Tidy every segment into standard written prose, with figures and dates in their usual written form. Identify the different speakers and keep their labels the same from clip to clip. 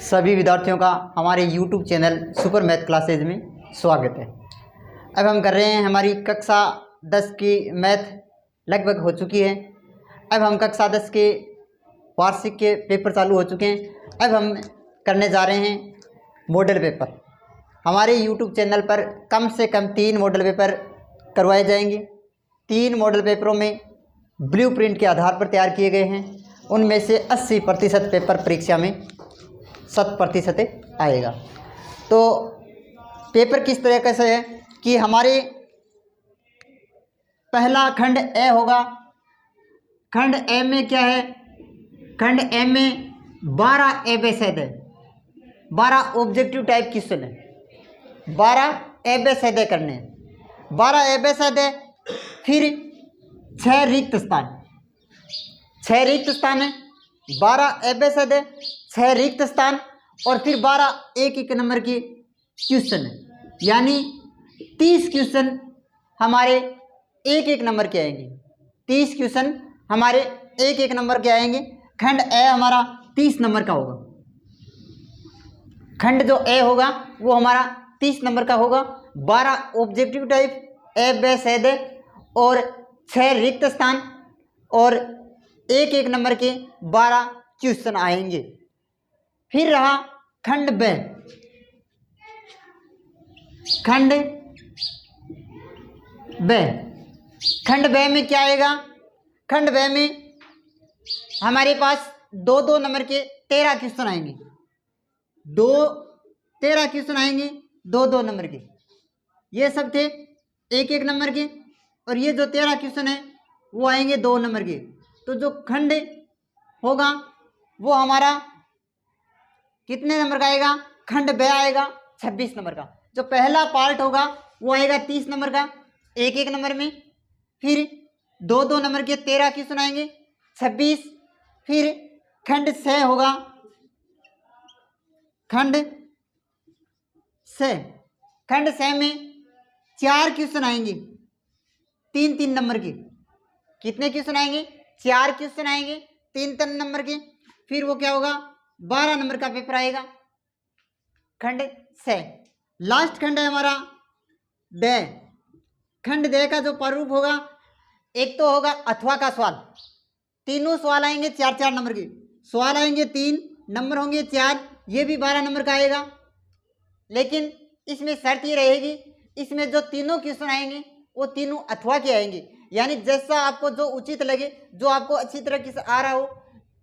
Speaker 1: सभी विद्यार्थियों का हमारे YouTube channel super math classes में स्वागत है। अब हम कर रहे हैं हमारी कक्षा 10 की मैथ लगभग हो चुकी है। अब हम कक्षा 10 के वार्षिक के पेपर चालू हो चुके हैं। अब हम करने जा रहे हैं मॉडल पेपर। हमारे YouTube चैनल पर कम से कम 3 मॉडल पेपर करवाए जाएंगे। 3 मॉडल पेपरों में ब्लूप्रिंट के आधार पर तैयार किए गए हैं। उनमें से 80% पेपर परीक्षा में 100% आएगा। तो पेपर किस तरह से है कि हमारे पहला खंड ए होगा। खंड ए में क्या है? खंड ए में 12 एबेसेड है, 12 ऑब्जेक्टिव टाइप क्वेश्चन है। 12 एबेसेड करने हैं, 12 एबेसेड है। फिर 6 रिक्त स्थान, 6 रिक्त स्थान है। 12 एबेसेड है, 6 रिक्त स्थान और फिर 12 एक नंबर की क्वेश्चन है। यानी 30 क्वेश्चन हमारे एक नंबर के आएंगे। 30 क्वेश्चन हमारे एक नंबर के आएंगे। खंड ए हमारा 30 नंबर का होगा। खंड जो ए होगा वो हमारा 30 नंबर का होगा। 12 ऑब्जेक्टिव टाइप एबेसेड और 6 रिक्त स्थान और एक नंबर के 12 क्वेश्चन आएंगे। फिर रहा खंड ब। खंड ब, खंड ब में क्या आएगा? खंड ब में हमारे पास 2 नंबर के 13 क्वेश्चन आएंगे। 13 क्वेश्चन आएंगे 2 नंबर के। ये सब थे एक नंबर के और ये जो 13 क्वेश्चन है वो आएंगे 2 नंबर के। तो जो खंड होगा वो हमारा कितने नंबर का आएगा? खंड ब आएगा 26 नंबर का। जो पहला पार्ट होगा वो आएगा 30 नंबर का एक नंबर में। फिर 2 नंबर के 13 क्वेश्चन आएंगे 26। फिर खंड से होगा, खंड से में 4 क्वेश्चन आएंगे 3 नंबर के। कितने क्वेश्चन आएंगे? 4 क्वेश्चन आएंगे 3 नंबर के। फिर वो क्या होगा? 12 नंबर का पेपर आएगा खंड से। लास्ट खंड है हमारा ड। खंड ड का जो प्रारूप होगा, एक तो होगा अथवा का सवाल। तीनों सवाल आएंगे 4 नंबर के। सवाल आएंगे 3, नंबर होंगे 4। ये भी 12 नंबर का आएगा। लेकिन इसमें शर्त ये रहेगी, इसमें जो तीनों क्वेश्चन आएंगे वो तीनों अथवा के आएंगे। यानी जैसा आपको जो उचित लगे, जो आपको अच्छी तरह से आ रहा हो,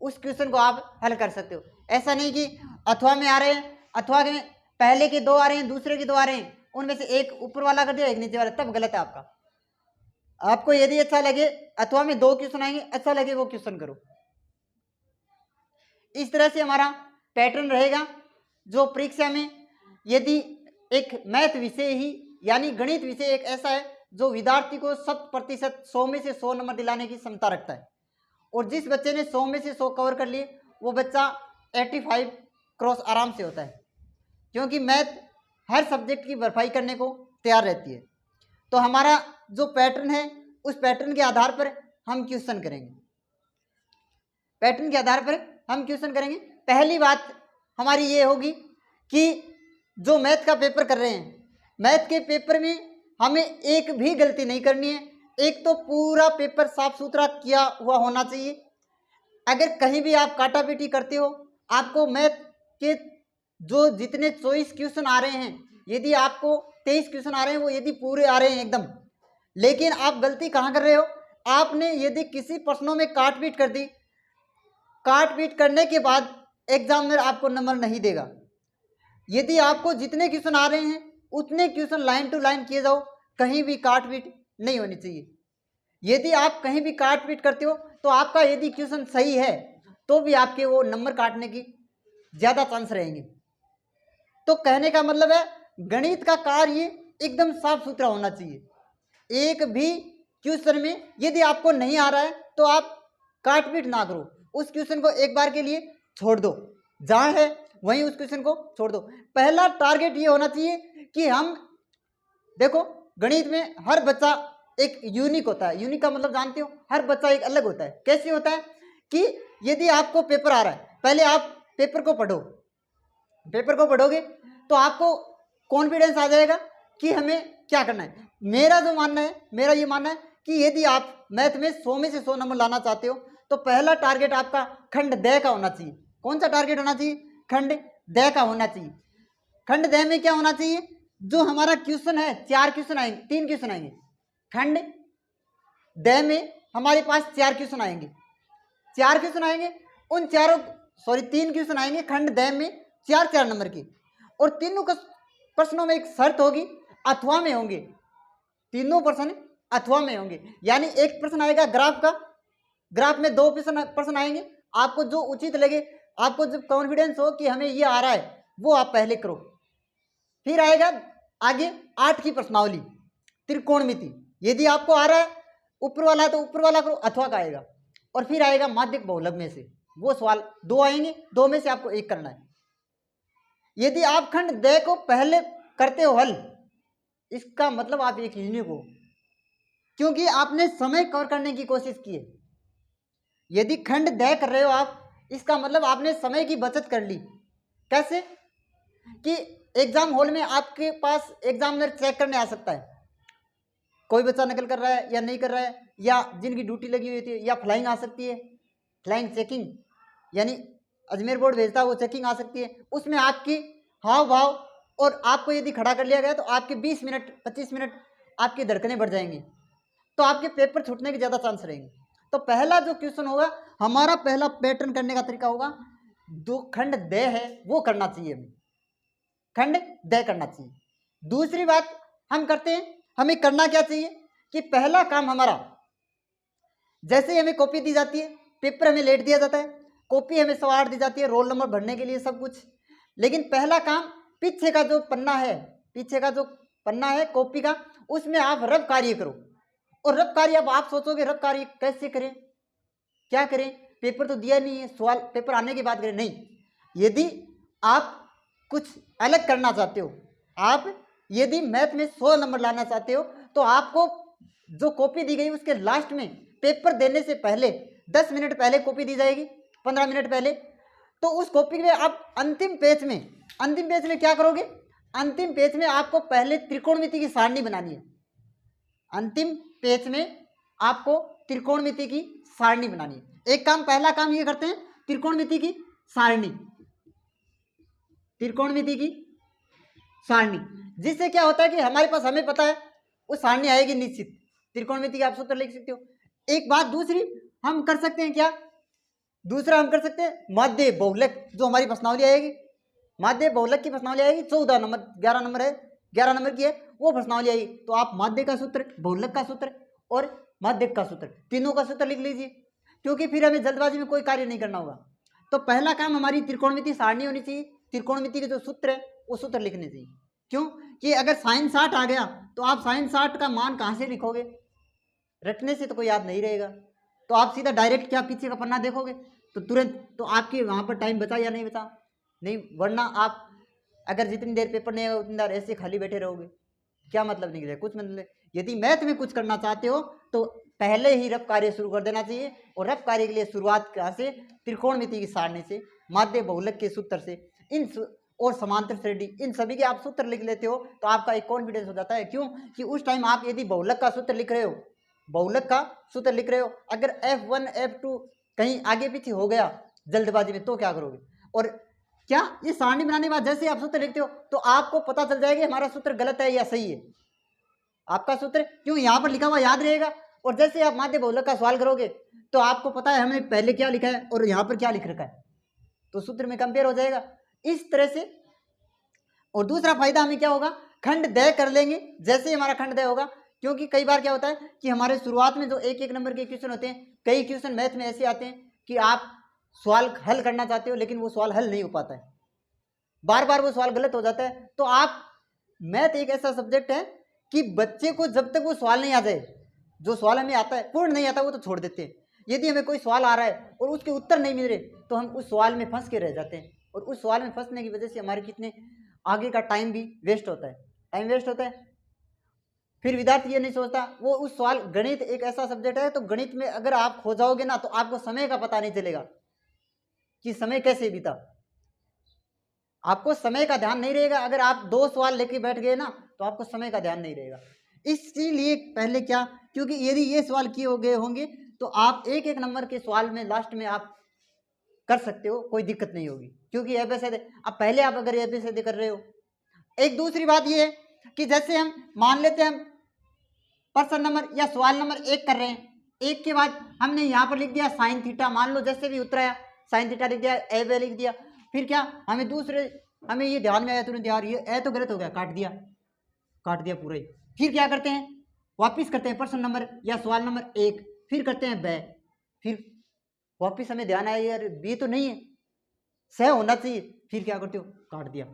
Speaker 1: उस क्वेश्चन को आप हल कर सकते हो। ऐसा नहीं कि अथवा में आ रहे हैं, अथवा में पहले के 2 आ रहे हैं, दूसरे के 2 आ रहे हैं, उनमें से एक ऊपर वाला कर दिया, एक नीचे वाला, तब गलत है आपका। आपको यदि अच्छा लगे अथवा में 2 क्वेश्चन आएंगे, अच्छा लगे वो क्वेश्चन करो। इस तरह से हमारा पैटर्न रहेगा। जो परीक्षा में यदि एक मैथ विषय ही यानी गणित विषय एक ऐसा है जो विद्यार्थी को 100% 100 में से 100 नंबर दिलाने की क्षमता रखता है। और जिस बच्चे ने 100 में से 100 कवर कर लिए, वो बच्चा 85 क्रॉस आराम से होता है, क्योंकि मैथ हर सब्जेक्ट की भरपाई करने को तैयार रहती है। तो हमारा जो पैटर्न है, उस पैटर्न के आधार पर हम क्वेश्चन करेंगे। पैटर्न के आधार पर हम क्वेश्चन करेंगे। पहली बात हमारी ये होगी कि जो मैथ का पेपर कर रहे हैं, मैथ के पेपर में हमें एक भी गलती नहीं करनी है। एक तो पूरा पेपर साफ सुथरा किया हुआ होना चाहिए। अगर कहीं भी आप काटा पीटी करते हो, आपको मैथ के जो जितने 24 क्वेश्चन आ रहे हैं, यदि आपको 23 क्वेश्चन आ रहे हैं, वो यदि पूरे आ रहे हैं एकदम, लेकिन आप गलती कहाँ कर रहे हो? आपने यदि किसी प्रश्नों में काट पीट कर दी, काट पीट करने के बाद एग्जामिनर आपको नंबर नहीं देगा। यदि आपको जितने क्वेश्चन आ रहे हैं उतने क्वेश्चन लाइन टू लाइन किए जाओ, कहीं भी काट पीट नहीं होनी चाहिए। यदि आप कहीं भी काट पीट करते हो तो आपका यदि क्वेश्चन सही है तो भी आपके वो नंबर काटने की ज़्यादा चांस रहेंगे। तो कहने का मतलब है, गणित का कार्य एकदम साफ सुथरा होना चाहिए। एक भी क्वेश्चन में यदि आपको नहीं आ रहा है तो आप काट पीट ना करो, उस क्वेश्चन को एक बार के लिए छोड़ दो। जहाँ है वहीं उस क्वेश्चन को छोड़ दो। पहला टारगेट ये होना चाहिए कि हम देखो, गणित में हर बच्चा एक यूनिक होता है। यूनिक का मतलब जानते हो, हर बच्चा एक अलग होता है। कैसे होता है कि यदि आपको पेपर आ रहा है, पहले आप पेपर को पढ़ो, पेपर को पढ़ोगे तो आपको कॉन्फिडेंस आ जाएगा कि हमें क्या करना है। मेरा ये मानना है कि यदि आप मैथ में 100 में से 100 नंबर लाना चाहते हो तो पहला टारगेट आपका खंड द का होना चाहिए। कौन सा टारगेट होना चाहिए? खंड द का होना चाहिए। खंड द में क्या होना चाहिए? जो हमारा क्वेश्चन है 4 क्वेश्चन आएंगे, 3 क्वेश्चन आएंगे। खंड द में हमारे पास 4 क्वेश्चन आएंगे, 4 क्वेश्चन आएंगे। उन 3 क्वेश्चन आएंगे खंड द में 4 नंबर की, और तीनों प्रश्नों में एक शर्त होगी, अथवा में होंगे। तीनों प्रश्न अथवा में होंगे, यानी एक प्रश्न आएगा ग्राफ का, ग्राफ में 2 प्रश्न आएंगे। आपको जो उचित लगे, आपको जब कॉन्फिडेंस हो कि हमें ये आ रहा है, वो आप पहले करो। फिर आएगा आगे 8 की प्रश्नावली, त्रिकोणमिति। यदि आपको आ रहा है ऊपर वाला है तो ऊपर वाला करो, अथवा का आएगा। और फिर आएगा माध्यक बहुलक में से, वो सवाल 2 आएंगे, 2 में से आपको एक करना है। यदि आप खंड द को पहले करते हो हल, इसका मतलब आप एक यूनिक हो, क्योंकि आपने समय कवर करने की कोशिश की है। यदि खंड द कर रहे हो आप, इसका मतलब आपने समय की बचत कर ली। कैसे? कि एग्जाम हॉल में आपके पास एग्जामिनर चेक करने आ सकता है, कोई बच्चा नकल कर रहा है या नहीं कर रहा है, या जिनकी ड्यूटी लगी हुई थी, या फ्लाइंग आ सकती है, फ्लाइंग चेकिंग, यानी अजमेर बोर्ड भेजता है वो चेकिंग आ सकती है। उसमें आपकी हाव भाव, और आपको यदि खड़ा कर लिया गया तो आपके 20 मिनट 25 मिनट आपकी धड़कनें बढ़ जाएंगी, तो आपके पेपर छूटने के ज़्यादा चांस रहेंगे। तो पहला जो क्वेश्चन होगा, हमारा पहला पैटर्न करने का तरीका होगा, जो खंड द है वो करना चाहिए, हमें खंड द करना चाहिए। दूसरी बात हम करते हैं, हमें करना क्या चाहिए कि पहला काम हमारा, जैसे ही हमें कॉपी दी जाती है, पेपर हमें लेट दिया जाता है, कॉपी हमें 108 दी जाती है रोल नंबर भरने के लिए सब कुछ, लेकिन पहला काम पीछे का जो पन्ना है कॉपी का, उसमें आप रब कार्य करो। और रब कार्य, अब आप सोचोगे रब कार्य कैसे करें, क्या करें, पेपर तो दिया नहीं है, सवाल पेपर आने के बाद करें। नहीं, यदि आप कुछ अलग करना चाहते हो, आप यदि मैथ में 100 नंबर लाना चाहते हो, तो आपको जो कॉपी दी गई उसके लास्ट में पेपर देने से पहले 10 मिनट पहले कॉपी दी जाएगी, 15 मिनट पहले। तो उस कॉपी में आप अंतिम पेज में क्या करोगे? अंतिम पेज में आपको पहले त्रिकोणमिति की सारणी बनानी है। अंतिम पेज में आपको त्रिकोणमिति की सारणी बनानी है। एक काम, पहला काम ये करते हैं, त्रिकोणमिति की सारणी, जिससे क्या होता है कि हमारे पास, हमें पता है वो सारणी आएगी निश्चित, त्रिकोणमिति की आप सूत्र लिख सकते हो। एक बात दूसरी हम कर सकते हैं, क्या दूसरा हम कर सकते हैं, माध्य बहुलक, जो हमारी प्रश्नावली आएगी, माध्य बहुलक की प्रश्नावली आएगी, 14 नंबर 11 नंबर है, 11 नंबर की है वो प्रश्नावली आएगी। तो आप माध्य का सूत्र, बहुलक का सूत्र और माध्यक का सूत्र, तीनों का सूत्र लिख लीजिए, क्योंकि फिर हमें जल्दबाजी में कोई कार्य नहीं करना होगा। तो पहला काम हमारी त्रिकोणमिति सारणी होनी चाहिए, त्रिकोणमिति के जो सूत्र है वो सूत्र लिखने चाहिए। क्यों कि अगर साइन 60 आ गया तो आप साइन 60 का मान कहाँ से लिखोगे? रटने से तो कोई याद नहीं रहेगा, तो आप सीधा डायरेक्ट क्या पीछे का पन्ना देखोगे तो तुरंत, तो आपके वहाँ पर टाइम बचा या नहीं बचा? नहीं, वरना आप अगर जितनी देर पेपर नहीं आएगा उतनी देर ऐसे खाली बैठे रहोगे, क्या मतलब निकलेगा? कुछ मतलब। यदि मैथ में कुछ करना चाहते हो तो पहले ही रफ कार्य शुरू कर देना चाहिए, और रफ कार्य के लिए शुरुआत कहाँ से? त्रिकोणमिति की सारणी से, माध्य बहुलक के सूत्र से, और समांतर श्रेणी, इन सभी के आप सूत्र लिख लेते हो तो आपका एक कॉन्फिडेंस हो जाता है। क्यों कि उस टाइम आप यदि बहुलक का सूत्र लिख रहे हो, अगर F1 F2 कहीं आगे पीछे हो गया जल्दबाजी में तो क्या करोगे? और क्या ये सारणी बनाने के बाद जैसे आप सूत्र लिखते हो तो आपको पता चल जाएगा हमारा सूत्र गलत है या सही है। आपका सूत्र क्यों यहाँ पर लिखा हुआ याद रहेगा, और जैसे आप माध्य बहुलक का सवाल करोगे तो आपको पता है हमने पहले क्या लिखा है और यहाँ पर क्या लिख रखा है, तो सूत्र में कंपेयर हो जाएगा इस तरह से। और दूसरा फायदा हमें क्या होगा, खंड द कर लेंगे जैसे ही हमारा खंड द होगा, क्योंकि कई बार क्या होता है कि हमारे शुरुआत में जो एक नंबर के क्वेश्चन होते हैं, कई क्वेश्चन मैथ में ऐसे आते हैं कि आप सवाल हल करना चाहते हो लेकिन वो सवाल हल नहीं हो पाता है, बार बार वो सवाल गलत हो जाता है। तो आप, मैथ एक ऐसा सब्जेक्ट है कि बच्चे को जब तक वो सवाल नहीं आ जाए, जो सवाल हमें आता है पूर्ण नहीं आता वो तो छोड़ देते हैं। यदि हमें कोई सवाल आ रहा है और उसके उत्तर नहीं मिल रहे तो हम उस सवाल में फंस के रह जाते हैं, और उस सवाल में फंसने की वजह से हमारे कितने आगे का टाइम भी वेस्ट होता है। फिर विद्यार्थी ये नहीं सोचता, वो उस सवाल, गणित एक ऐसा सब्जेक्ट है तो गणित में अगर आप खो जाओगे ना तो आपको समय का पता नहीं चलेगा कि समय कैसे बीता। आपको समय का ध्यान नहीं रहेगा। अगर आप 2 सवाल लेके बैठ गए ना तो आपको समय का ध्यान नहीं रहेगा। इसीलिए पहले क्या, क्योंकि यदि ये सवाल किए हो गए होंगे तो आप एक एक नंबर के सवाल में लास्ट में आप कर सकते हो, कोई दिक्कत नहीं होगी। क्योंकि एबीसीडी अब पहले आप अगर एबीसीडी कर रहे हो। एक दूसरी बात ये है कि जैसे हम मान लेते हैं हम प्रश्न नंबर या सवाल नंबर 1 कर रहे हैं, 1 के बाद हमने यहाँ पर लिख दिया साइन थीटा, मान लो जैसे भी उत्तर आया साइन थीटा लिख दिया, ए बे लिख दिया। फिर क्या हमें ये ध्यान में आया तुरंत यार ये ए तो गलत हो गया, काट दिया पूरा ही। फिर क्या करते हैं, वापिस करते हैं प्रश्न नंबर या सवाल नंबर 1, फिर करते हैं बे, फिर वापिस हमें ध्यान आया यार बी तो नहीं है, सह होना चाहिए, फिर क्या करते हो, काट दिया।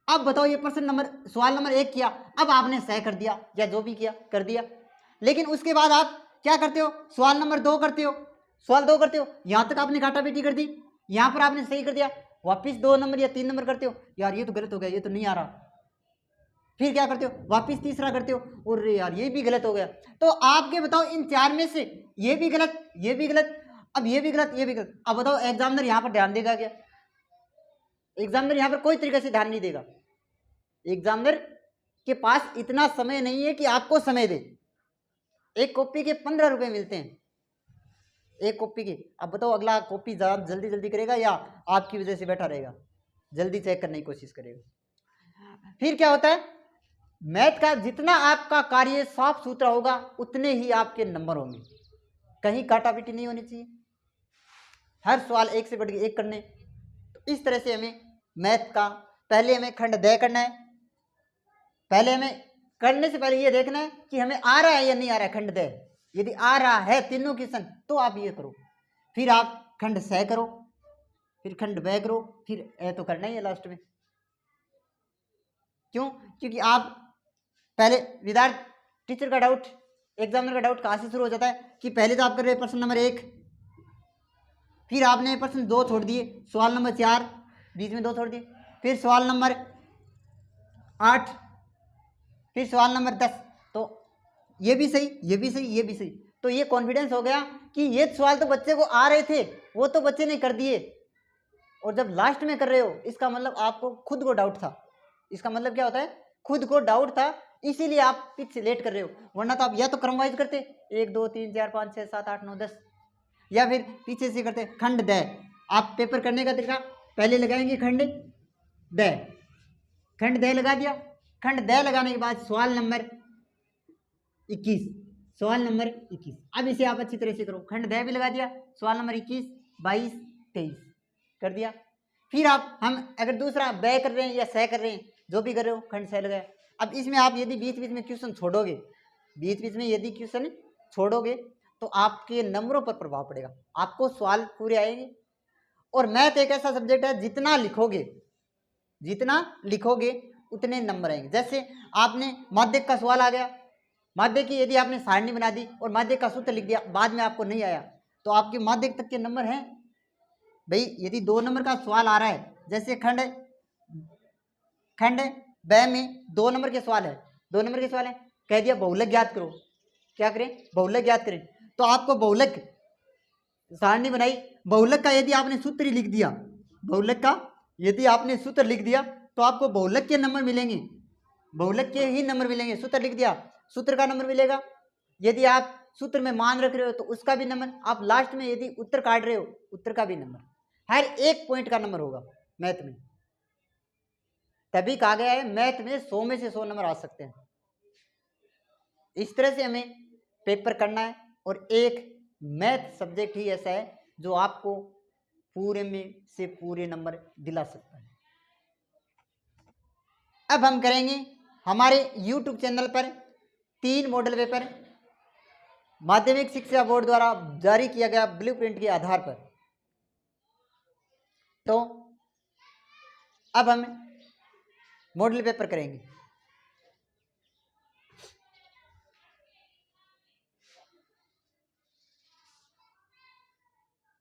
Speaker 1: अब बताओ ये प्रश्न नंबर सवाल नंबर 1 किया, अब आपने सह कर दिया या जो भी किया कर दिया, लेकिन उसके बाद आप क्या करते हो, सवाल नंबर 2 करते हो, यहाँ तक आपने काटा बेटी कर दी, यहाँ पर आपने सही कर दिया, वापिस 2 नंबर या 3 नंबर करते हो, यार ये तो गलत हो गया, ये तो नहीं आ रहा। फिर क्या करते हो, वापिस तीसरा करते हो, और यार ये भी गलत हो गया। तो आपके बताओ इन 4 में से ये भी गलत, अब ये भी गलत। अब बताओ एग्जामिनर यहाँ पर ध्यान देगा क्या? एग्जामिनर यहाँ पर कोई तरीके से ध्यान नहीं देगा। एग्जामिनर के पास इतना समय नहीं है कि आपको समय दे। एक कॉपी के 15 रुपए मिलते हैं, एक कॉपी के। अब बताओ अगला कॉपी जल्दी करेगा या आपकी वजह से बैठा रहेगा, जल्दी चेक करने की कोशिश करेगा। फिर क्या होता है, मैथ का जितना आपका कार्य साफ सुथरा होगा उतने ही आपके नंबर होंगे, कहीं काटापीटी नहीं होनी चाहिए, हर सवाल एक से बढ़ के एक करने। तो इस तरह से हमें मैथ का पहले हमें खंड दय करना है, पहले हमें करने से पहले ये देखना है कि हमें आ रहा है या नहीं आ रहा है खंड दय। यदि आ रहा है तीनों क्वेश्चन तो आप ये करो, फिर आप खंड सह करो, फिर खंड वय करो, फिर ए तो करना ही है लास्ट में। क्यों? क्योंकि आप पहले विदाउट टीचर का डाउट, एग्जामिनर का डाउट कहाँ से शुरू हो जाता है कि पहले तो आप कर रहे हैं प्रश्न नंबर 1, फिर आपने प्रश्न 2 छोड़ दिए, सवाल नंबर 4 बीच में 2 छोड़ दिए, फिर सवाल नंबर 8, फिर सवाल नंबर 10। तो ये भी सही। तो ये कॉन्फिडेंस हो गया कि ये सवाल तो बच्चे को आ रहे थे, वो तो बच्चे ने कर दिए, और जब लास्ट में कर रहे हो इसका मतलब आपको खुद को डाउट था। इसका मतलब क्या होता है, खुद को डाउट था, इसीलिए आप पीछे लेट कर रहे हो। वरना तो आप या तो क्रमवाइज करते 1 2 3 4 5 6 7 8 9 10, या फिर पीछे से करते खंड दय। आप पेपर करने का तरीका पहले लगाएंगे खंड दय लगा दिया, खंड दय लगाने के बाद सवाल नंबर 21, अब इसे आप अच्छी तरह से करो। खंड दय भी लगा दिया, सवाल नंबर 21 22 23 कर दिया। फिर हम अगर दूसरा व्यय कर रहे हैं या सह कर रहे हैं, जो भी कर रहे हो खंड सह लगाया। अब इसमें आप यदि बीच बीच में क्वेश्चन छोड़ोगे, तो आपके नंबरों पर प्रभाव पड़ेगा, आपको सवाल पूरे आएंगे। और मैथ एक ऐसा सब्जेक्ट है जितना लिखोगे उतने नंबर आएंगे। जैसे आपने माध्यक का सवाल आ गया, माध्यक की यदि आपने सारणी बना दी और माध्यक का सूत्र लिख दिया, बाद में आपको नहीं आया, तो आपके माध्यक तक के नंबर हैं भाई। यदि 2 नंबर का सवाल आ रहा है, जैसे खंड ब में 2 नंबर के सवाल है, कह दिया बहुलक ज्ञात करो, क्या करें, बहुलक ज्ञात करें। तो आपको बहुलक सारणी बनाई, बहुलक का यदि आपने सूत्र लिख दिया, तो आपको बहुलक के नंबर मिलेंगे, सूत्र लिख दिया, सूत्र का नंबर मिलेगा। यदि आप सूत्र में मान रख रहे हो तो उसका भी नंबर, आप लास्ट में यदि उत्तर काट रहे हो उत्तर का भी नंबर, हर एक पॉइंट का नंबर होगा मैथ में। तभी कहा गया है मैथ में 100 में से 100 नंबर आ सकते हैं। इस तरह से हमें पेपर करना है, और एक मैथ सब्जेक्ट ही ऐसा है जो आपको पूरे में से पूरे नंबर दिला सकता है। अब हम करेंगे हमारे YouTube चैनल पर 3 मॉडल पेपर माध्यमिक शिक्षा बोर्ड द्वारा जारी किया गया ब्लूप्रिंट के आधार पर। तो अब हम मॉडल पेपर करेंगे।